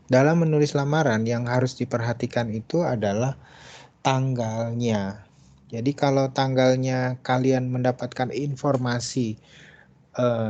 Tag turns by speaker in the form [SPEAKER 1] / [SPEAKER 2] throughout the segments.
[SPEAKER 1] Dalam menulis lamaran yang harus diperhatikan itu adalah tanggalnya. Jadi kalau tanggalnya kalian mendapatkan informasi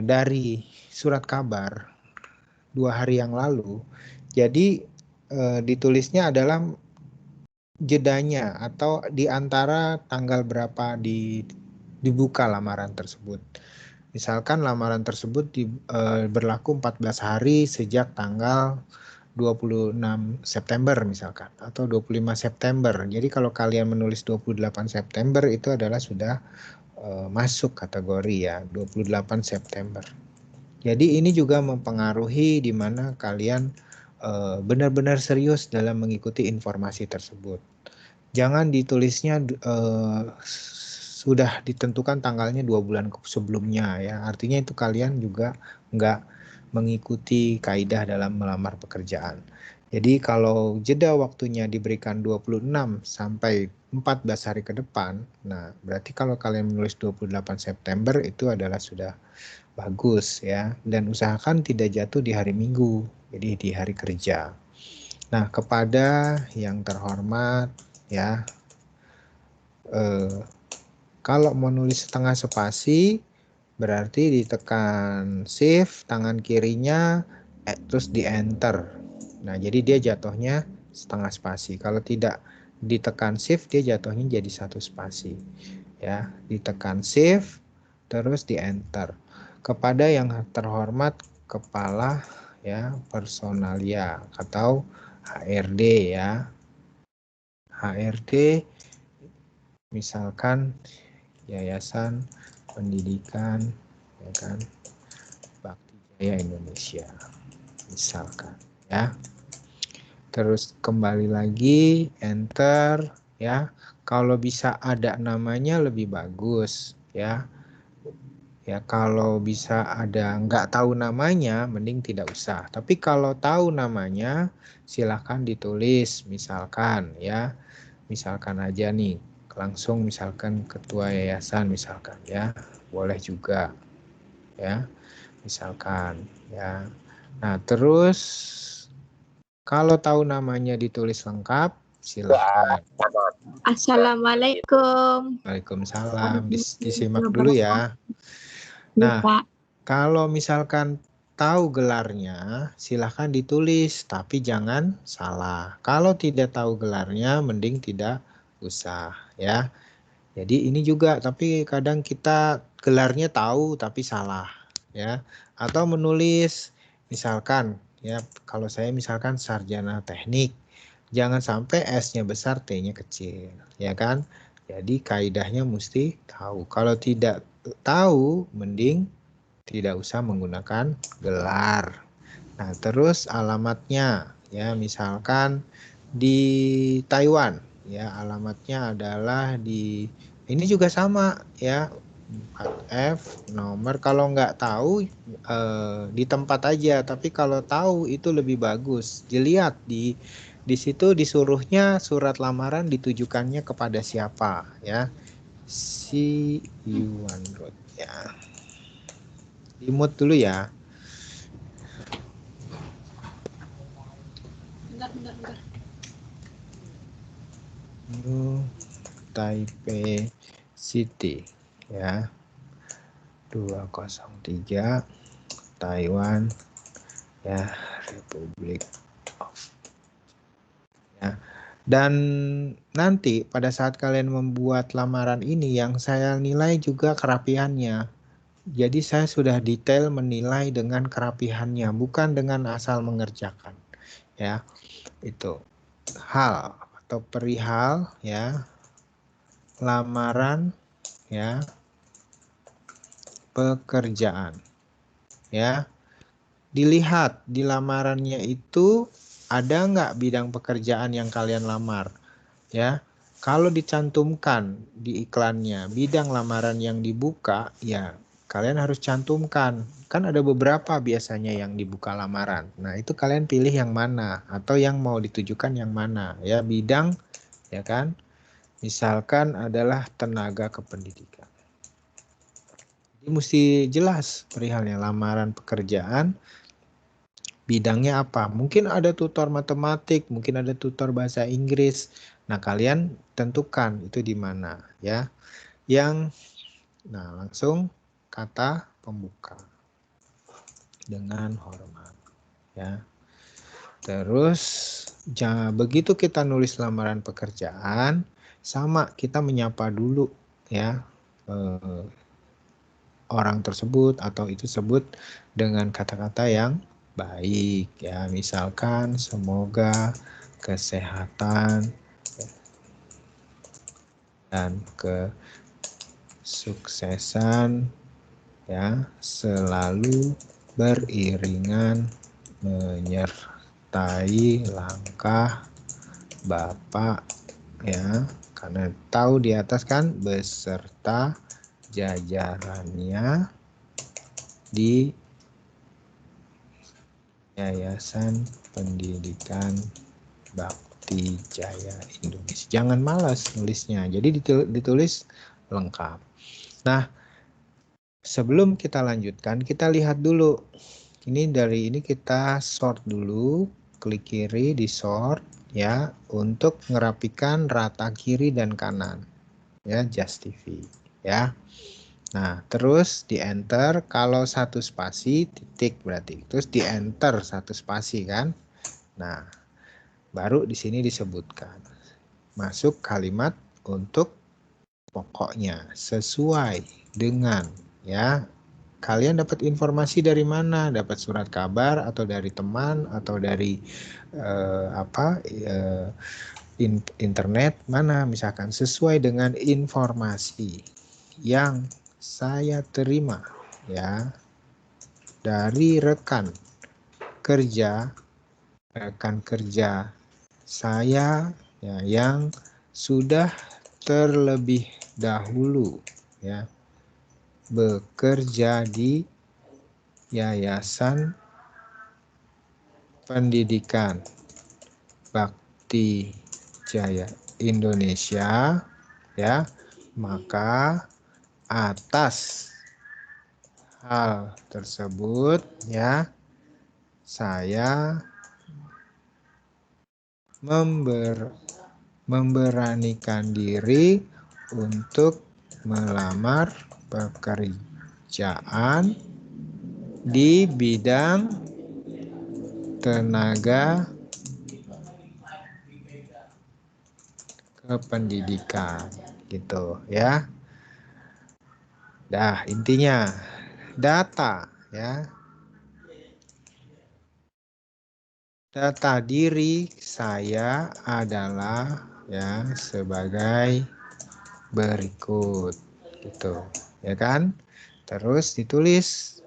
[SPEAKER 1] dari surat kabar 2 hari yang lalu, jadi ditulisnya adalah jedanya atau di antara tanggal berapa dibuka lamaran tersebut. Misalkan lamaran tersebut berlaku 14 hari sejak tanggal 26 September misalkan atau 25 September. Jadi kalau kalian menulis 28 September itu adalah sudah masuk kategori ya 28 September. Jadi ini juga mempengaruhi di mana kalian benar-benar serius dalam mengikuti informasi tersebut. Jangan ditulisnya sudah ditentukan tanggalnya 2 bulan sebelumnya ya. Artinya itu kalian juga nggak mengikuti kaidah dalam melamar pekerjaan. Jadi kalau jeda waktunya diberikan 26 sampai 14 hari ke depan, nah berarti kalau kalian menulis 28 September itu adalah sudah bagus ya. Dan usahakan tidak jatuh di hari Minggu, jadi di hari kerja. Nah, kepada yang terhormat ya, kalau mau nulis setengah spasi berarti ditekan shift tangan kirinya terus di enter. Nah jadi dia jatuhnya setengah spasi. Kalau tidak ditekan shift dia jatuhnya jadi 1 spasi ya. Ditekan shift terus di enter. Kepada yang terhormat kepala ya personalia atau HRD ya. HRD misalkan Yayasan Pendidikan ya kan Bakti Jaya Indonesia misalkan ya. Terus kembali lagi enter ya. Kalau bisa ada namanya lebih bagus ya. Ya kalau bisa ada nggak tahu namanya mending tidak usah. Tapi kalau tahu namanya silahkan ditulis misalkan ya. Misalkan aja nih langsung misalkan ketua yayasan misalkan ya boleh juga ya misalkan ya. Nah terus kalau tahu namanya ditulis lengkap silahkan.
[SPEAKER 2] Assalamualaikum.
[SPEAKER 1] Waalaikumsalam. Disimak dulu ya. Nah kalau misalkan tahu gelarnya silahkan ditulis tapi jangan salah. Kalau tidak tahu gelarnya mending tidak usah ya. Jadi ini juga tapi kadang kita gelarnya tahu tapi salah ya. Atau menulis misalkan ya kalau saya misalkan sarjana teknik jangan sampai S-nya besar T-nya kecil ya kan. Jadi kaidahnya mesti tahu. Kalau tidak tahu mending tidak usah menggunakan gelar. Nah, terus alamatnya ya misalkan di Taiwan ya alamatnya adalah ini juga sama ya 4F nomor kalau nggak tahu di tempat aja tapi kalau tahu itu lebih bagus dilihat di situ disuruhnya surat lamaran ditujukannya kepada siapa ya si Yuan Road ya di mute dulu ya. New Taipei City ya 203 Taiwan ya Republik of ya. Dan nanti pada saat kalian membuat lamaran ini yang saya nilai juga kerapihannya. Jadi saya sudah detail menilai dengan kerapihannya bukan dengan asal mengerjakan ya. Itu hal atau perihal ya lamaran ya pekerjaan ya. Dilihat di lamarannya itu ada nggak bidang pekerjaan yang kalian lamar ya. Kalau dicantumkan di iklannya bidang lamaran yang dibuka ya kalian harus cantumkan. Kan ada beberapa biasanya yang dibuka lamaran. Nah itu kalian pilih yang mana atau yang mau ditujukan yang mana ya bidang ya kan. Misalkan adalah tenaga kependidikan. Jadi mesti jelas perihalnya lamaran pekerjaan, bidangnya apa. Mungkin ada tutor matematik, mungkin ada tutor bahasa Inggris. Nah, kalian tentukan itu di mana ya. Nah, langsung kata pembuka dengan hormat ya. Terus begitu kita nulis lamaran pekerjaan, sama kita menyapa dulu ya orang tersebut atau itu sebut dengan kata-kata yang baik ya. Misalkan semoga kesehatan dan kesuksesan ya selalu beriringan menyertai langkah Bapak ya, karena tahu di atas kan beserta jajarannya di Yayasan Pendidikan Bakti Jaya Indonesia. Jangan malas nulisnya, jadi ditulis lengkap. Nah, sebelum kita lanjutkan, kita lihat dulu. Ini dari ini kita sort dulu, klik kiri di sort ya, untuk ngerapikan rata kiri dan kanan. Ya, justify ya. Nah, terus di enter, kalau satu spasi titik berarti. Terus di enter satu spasi kan. Nah, baru di sini disebutkan. Masuk kalimat untuk pokoknya sesuai dengan ya. Kalian dapat informasi dari mana? Dapat surat kabar atau dari teman atau dari internet mana? Misalkan sesuai dengan informasi yang saya terima ya dari rekan kerja saya ya yang sudah terlebih dahulu ya bekerja di Yayasan Pendidikan Bakti Jaya Indonesia ya, maka atas hal tersebut ya saya memberanikan diri untuk melamar pekerjaan di bidang tenaga kependidikan gitu ya. Dah, intinya data ya. Data diri saya adalah ya sebagai berikut gitu ya kan. Terus ditulis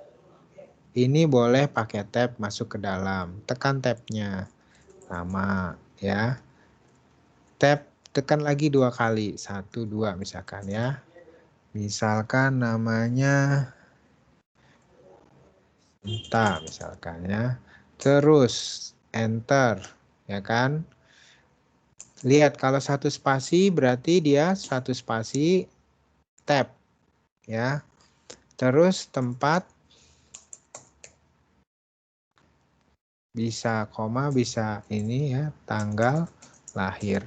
[SPEAKER 1] ini boleh pakai tab masuk ke dalam, tekan tabnya nama ya, tab tekan lagi 2 kali, 1 2 misalkan ya, misalkan namanya Sinta misalkan ya, terus enter ya kan. Lihat kalau satu spasi berarti dia satu spasi tab ya. Terus tempat bisa koma, bisa ini ya, tanggal lahir.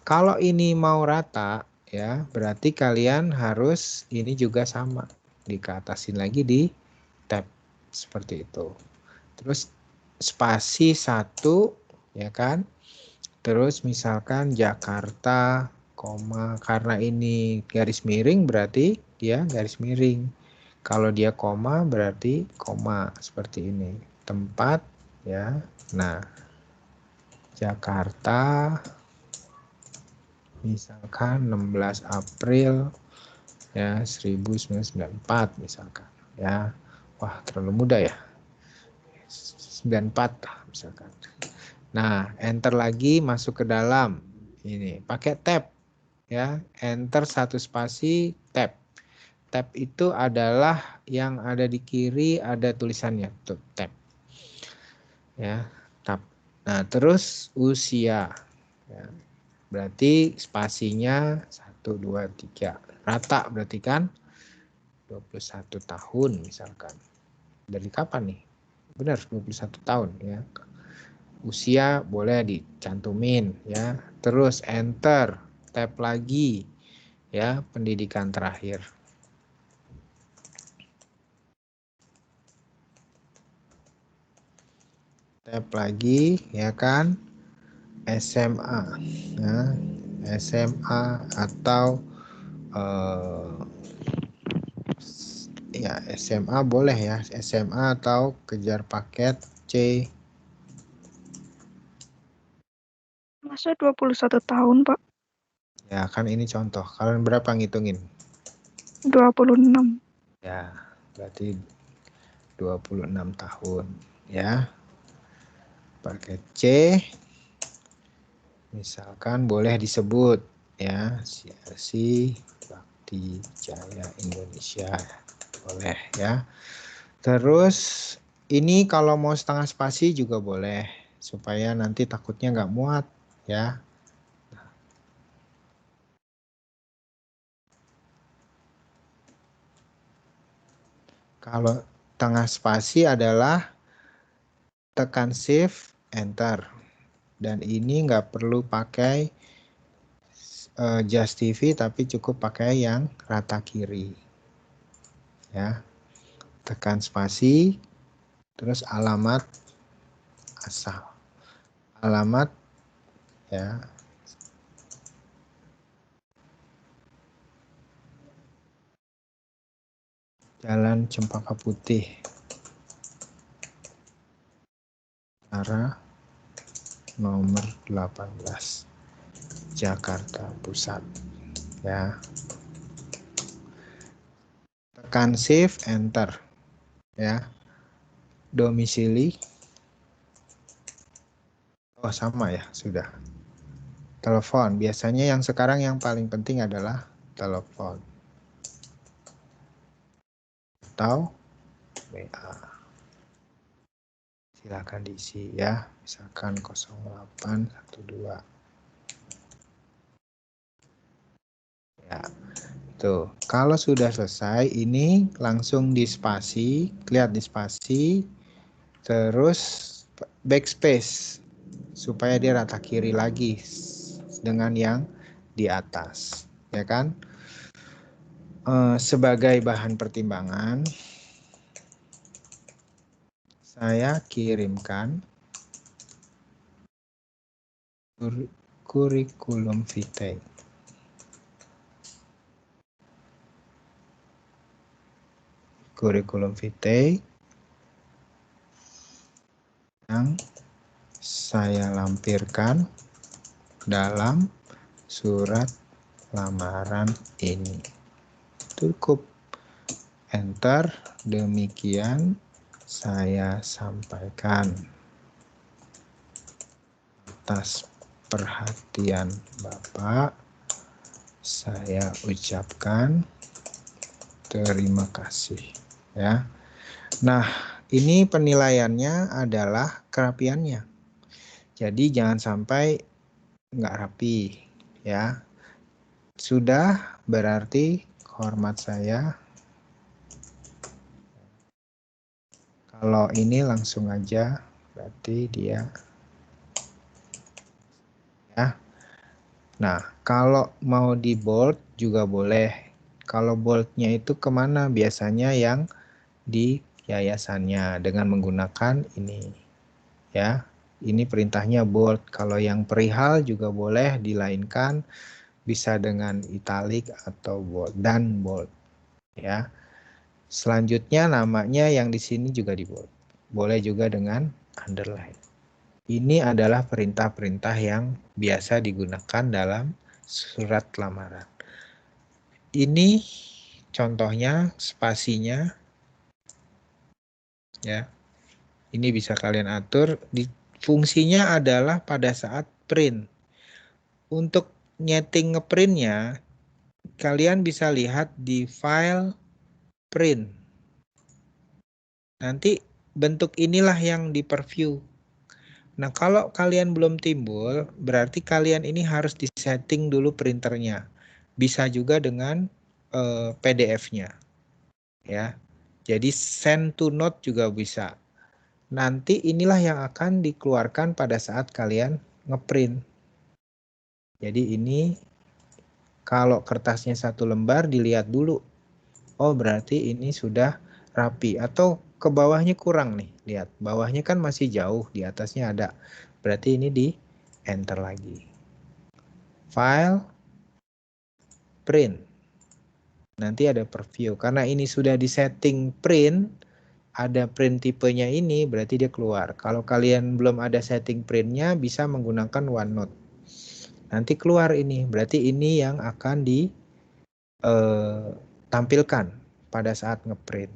[SPEAKER 1] Kalau ini mau rata ya, berarti kalian harus ini juga sama. Dikatasin lagi di tab seperti itu. Terus spasi 1 ya kan. Terus misalkan Jakarta, koma, karena ini garis miring berarti dia garis miring. Kalau dia koma berarti koma seperti ini. Tempat ya. Nah, Jakarta misalkan 16 April ya 1994 misalkan ya. Wah, terlalu muda ya. 94 misalkan. Nah, enter lagi masuk ke dalam. Ini pakai tab ya, enter satu spasi tab. Tab itu adalah yang ada di kiri ada tulisannya tuh tab. Ya, tab. Nah, terus usia. Ya, berarti spasinya 1 2 3 rata berarti kan. 21 tahun misalkan. Dari kapan nih? Benar, 21 tahun ya. Usia boleh dicantumin ya. Terus enter, tab lagi ya, pendidikan terakhir. Tab lagi ya kan, SMA ya, SMA atau ya SMA boleh ya, SMA atau kejar paket C.
[SPEAKER 2] Masa 21 tahun, Pak?
[SPEAKER 1] Ya kan ini contoh. Kalian berapa ngitungin?
[SPEAKER 2] 26.
[SPEAKER 1] Ya, berarti 26 tahun ya. Paket C misalkan boleh disebut ya, CRC Bakti Jaya Indonesia. Boleh ya. Terus ini kalau mau setengah spasi juga boleh, supaya nanti takutnya nggak muat ya. Kalau tengah spasi adalah tekan shift enter, dan ini nggak perlu pakai Just TV, tapi cukup pakai yang rata kiri ya. Tekan spasi, terus alamat asal, alamat ya, Jalan Cempaka Putih, arah nomor 18, Jakarta Pusat ya. Tekan shift enter ya. Domisili, oh sama ya, sudah. Telepon, biasanya yang sekarang yang paling penting adalah telepon atau WA. Silakan diisi ya, misalkan 0812 ya. Tuh, kalau sudah selesai ini langsung di spasi, lihat di spasi, terus backspace supaya dia rata kiri lagi dengan yang di atas, ya kan? Sebagai bahan pertimbangan, saya kirimkan kurikulum vitae. Kurikulum vitae yang saya lampirkan dalam surat lamaran ini. Cukup enter, demikian saya sampaikan. Atas perhatian Bapak, saya ucapkan terima kasih ya. Nah, ini penilaiannya adalah kerapiannya. Jadi jangan sampai nggak rapi ya. Sudah berarti hormat saya. Kalau ini langsung aja berarti dia ya. Nah, kalau mau di bold juga boleh. Kalau boldnya itu kemana? Biasanya yang di yayasannya dengan menggunakan ini ya. Ini perintahnya bold. Kalau yang perihal juga boleh dilainkan, bisa dengan italic atau bold dan bold ya. Selanjutnya namanya yang di sini juga di bold. Boleh juga dengan underline. Ini adalah perintah-perintah yang biasa digunakan dalam surat lamaran. Ini contohnya spasinya ya. Ini bisa kalian atur. Fungsinya adalah pada saat print. Untuk nyeting ngeprintnya, kalian bisa lihat di file print. Nanti bentuk inilah yang di preview. Nah, kalau kalian belum timbul, berarti kalian ini harus disetting dulu printernya. Bisa juga dengan PDF-nya. Ya. Jadi send to note juga bisa. Nanti inilah yang akan dikeluarkan pada saat kalian ngeprint. Jadi ini kalau kertasnya 1 lembar dilihat dulu. Oh berarti ini sudah rapi. Atau ke bawahnya kurang nih. Lihat bawahnya kan masih jauh. Di atasnya ada. Berarti ini di enter lagi. File. Print. Nanti ada preview. Karena ini sudah disetting print. Ada print tipenya ini berarti dia keluar. Kalau kalian belum ada setting printnya bisa menggunakan OneNote. Nanti keluar ini. Berarti ini yang akan ditampilkan pada saat ngeprint.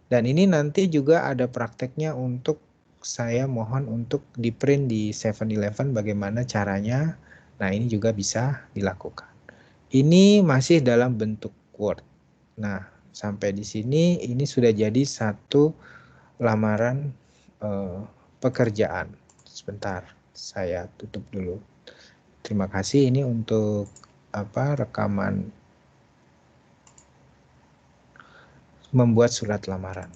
[SPEAKER 1] Dan ini nanti juga ada prakteknya untuk saya mohon untuk di print di 7-Eleven bagaimana caranya. Nah ini juga bisa dilakukan. Ini masih dalam bentuk Word. Nah sampai di sini ini sudah jadi satu lamaran pekerjaan. Sebentar saya tutup dulu. Terima kasih ini untuk rekaman membuat surat lamaran.